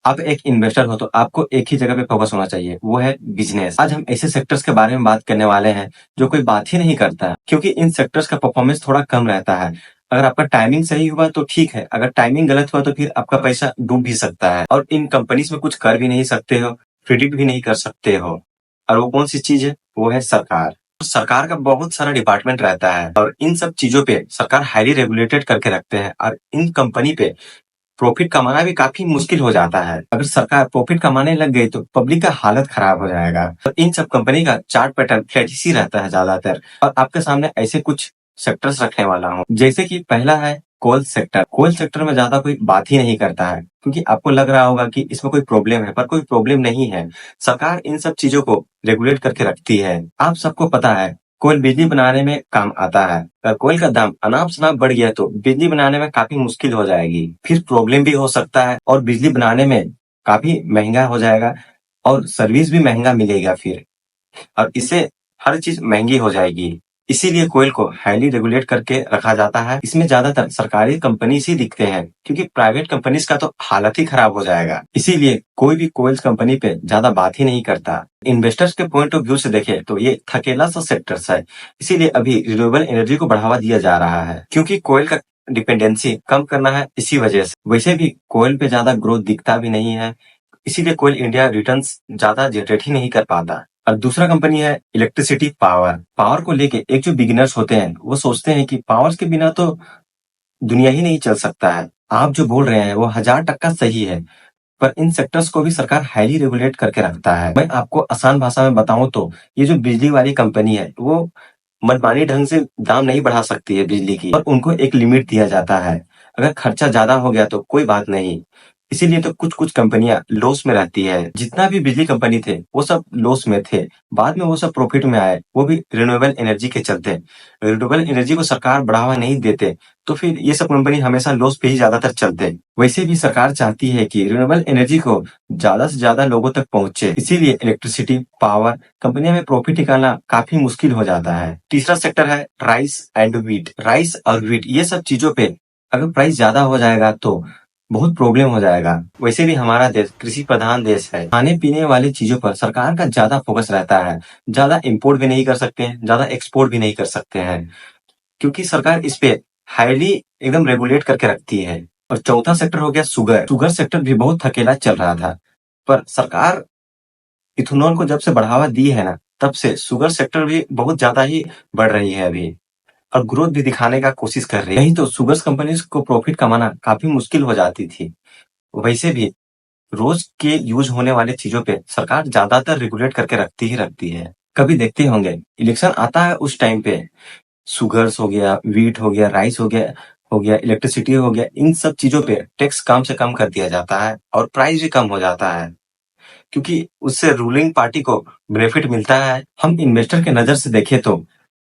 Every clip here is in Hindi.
आप एक इन्वेस्टर हो तो आपको एक ही जगह पे फोकस होना चाहिए, वो है बिजनेस। आज हम ऐसे सेक्टर्स के बारे में बात करने वाले हैं जो कोई बात ही नहीं करता है, क्योंकि इन सेक्टर्स का परफॉर्मेंस थोड़ा कम रहता है। अगर आपका टाइमिंग सही हुआ तो ठीक है, अगर टाइमिंग गलत हुआ तो फिर आपका पैसा डूब भी सकता है और इन कंपनीज में कुछ कर भी नहीं सकते हो, प्रिडिक्ट भी नहीं कर सकते हो। और वो कौन सी चीज है? वो है सरकार। सरकार का बहुत सारा डिपार्टमेंट रहता है और इन सब चीजों पे सरकार हाईली रेगुलेटेड करके रखते हैं और इन कंपनी पे प्रॉफिट कमाना भी काफी मुश्किल हो जाता है। अगर सरकार प्रॉफिट कमाने लग गई तो पब्लिक का हालत खराब हो जाएगा। तो इन सब कंपनी का चार्ट पैटर्न फ्लैट ही रहता है ज्यादातर। और आपके सामने ऐसे कुछ सेक्टर्स रखने वाला हूँ, जैसे कि पहला है कोल सेक्टर। कोल सेक्टर में ज्यादा कोई बात ही नहीं करता है, क्योंकि आपको लग रहा होगा कि इसमें कोई प्रॉब्लम है, पर कोई प्रॉब्लम नहीं है। सरकार इन सब चीजों को रेगुलेट करके रखती है। आप सबको पता है कोयल बिजली बनाने में काम आता है। अगर कोयल का दाम अनाप शनाप बढ़ गया तो बिजली बनाने में काफी मुश्किल हो जाएगी, फिर प्रॉब्लम भी हो सकता है और बिजली बनाने में काफी महंगा हो जाएगा और सर्विस भी महंगा मिलेगा फिर, और इससे हर चीज महंगी हो जाएगी। इसीलिए कोयल को हाईली रेगुलेट करके रखा जाता है। इसमें ज्यादातर सरकारी कंपनीज ही दिखते हैं, क्योंकि प्राइवेट कंपनीज का तो हालत ही खराब हो जाएगा। इसीलिए कोई भी कोयल कंपनी पे ज्यादा बात ही नहीं करता। इन्वेस्टर्स के पॉइंट ऑफ व्यू से देखें तो ये थकेला सा सेक्टर्स है। इसीलिए अभी रिन्यूएबल एनर्जी को बढ़ावा दिया जा रहा है, क्योंकि कोयल का डिपेंडेंसी कम करना है इसी वजह से। वैसे भी कोयल पे ज्यादा ग्रोथ दिखता भी नहीं है, इसीलिए कोयल इंडिया रिटर्न्स ज्यादा जनरेट ही नहीं कर पाता। और दूसरा कंपनी है इलेक्ट्रिसिटी पावर। पावर को लेके एक जो बिगिनर्स होते हैं वो सोचते हैं कि पावर के बिना तो दुनिया ही नहीं चल सकता है। आप जो बोल रहे हैं वो 1000% सही है, पर इन सेक्टर्स को भी सरकार हाईली रेगुलेट करके रखता है। मैं आपको आसान भाषा में बताऊं तो ये जो बिजली वाली कंपनी है वो मनमानी ढंग से दाम नहीं बढ़ा सकती है बिजली की, और उनको एक लिमिट दिया जाता है। अगर खर्चा ज्यादा हो गया तो कोई बात नहीं, इसीलिए तो कुछ कुछ कंपनियां लॉस में रहती है। जितना भी बिजली कंपनी थे वो सब लॉस में थे, बाद में वो सब प्रॉफिट में आए, वो भी रिन्यूएबल एनर्जी के चलते। रिन्यूएबल एनर्जी को सरकार बढ़ावा नहीं देते तो फिर ये सब कंपनी हमेशा लॉस पे ही ज्यादातर चलते। वैसे भी सरकार चाहती है कि रिन्यूएबल एनर्जी को ज्यादा से ज्यादा लोगों तक पहुंचे, इसीलिए इलेक्ट्रिसिटी पावर कंपनियों में प्रॉफिट निकालना काफी मुश्किल हो जाता है। तीसरा सेक्टर है राइस एंड व्हीट। राइस और व्हीट ये सब चीजों पे अगर प्राइस ज्यादा हो जाएगा तो बहुत प्रॉब्लम हो जाएगा। वैसे भी हमारा देश कृषि प्रधान देश है, खाने पीने वाली चीजों पर सरकार का ज्यादा फोकस रहता है। ज्यादा इंपोर्ट भी नहीं कर सकते हैं, ज्यादा एक्सपोर्ट भी नहीं कर सकते हैं, क्योंकि सरकार इस पे हाईली एकदम रेगुलेट करके रखती है। और चौथा सेक्टर हो गया शुगर। शुगर सेक्टर भी बहुत थकेला चल रहा था, पर सरकार इथेनॉल को जब से बढ़ावा दी है ना, तब से शुगर सेक्टर भी बहुत ज्यादा ही बढ़ रही है अभी, और ग्रोथ भी दिखाने का कोशिश कर रही है। नहीं तो शुगर कंपनीज को प्रॉफिट कमाना काफी मुश्किल हो जाती थी। वैसे भी रोज के यूज होने वाले चीजों पे सरकार ज्यादातर रेगुलेट करके रखती ही रखती है। कभी देखते होंगे इलेक्शन आता है उस टाइम पे शुगर्स हो गया, व्हीट हो गया, राइस हो गया, इलेक्ट्रिसिटी हो गया, इन सब चीजों पे टैक्स कम से कम कर दिया जाता है और प्राइस भी कम हो जाता है, क्योंकि उससे रूलिंग पार्टी को बेनिफिट मिलता है। हम इन्वेस्टर के नजर से देखें तो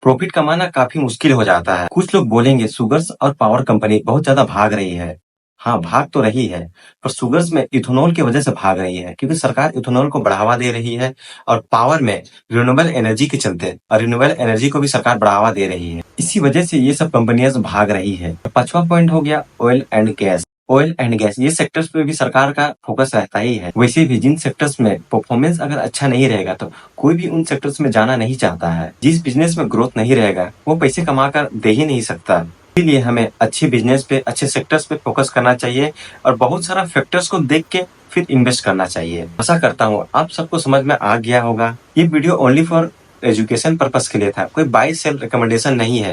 प्रॉफिट कमाना काफी मुश्किल हो जाता है। कुछ लोग बोलेंगे शुगर्स और पावर कंपनी बहुत ज्यादा भाग रही है। हाँ, भाग तो रही है, पर शुगर्स में इथेनॉल की वजह से भाग रही है, क्योंकि सरकार इथेनॉल को बढ़ावा दे रही है, और पावर में रिन्यूएबल एनर्जी के चलते, और रिन्यूएबल एनर्जी को भी सरकार बढ़ावा दे रही है। इसी वजह से ये सब कंपनियां भाग रही है। पांचवा पॉइंट हो गया oil and gas. Oil and gas ये सेक्टर्स पे भी सरकार का फोकस रहता ही है। वैसे भी जिन सेक्टर्स में परफॉर्मेंस अगर अच्छा नहीं रहेगा तो कोई भी उन सेक्टर्स में जाना नहीं चाहता है। जिस बिजनेस में ग्रोथ नहीं रहेगा वो पैसे कमाकर दे ही नहीं सकता। इसीलिए हमें अच्छे बिजनेस पे, अच्छे सेक्टर्स पे फोकस करना चाहिए और बहुत सारा फैक्टर्स को देख के फिर इन्वेस्ट करना चाहिए। आशा करता हूँ आप सबको समझ में आ गया होगा। ये video only for education purpose के लिए था, कोई बाय सेल रिकमेंडेशन नहीं है।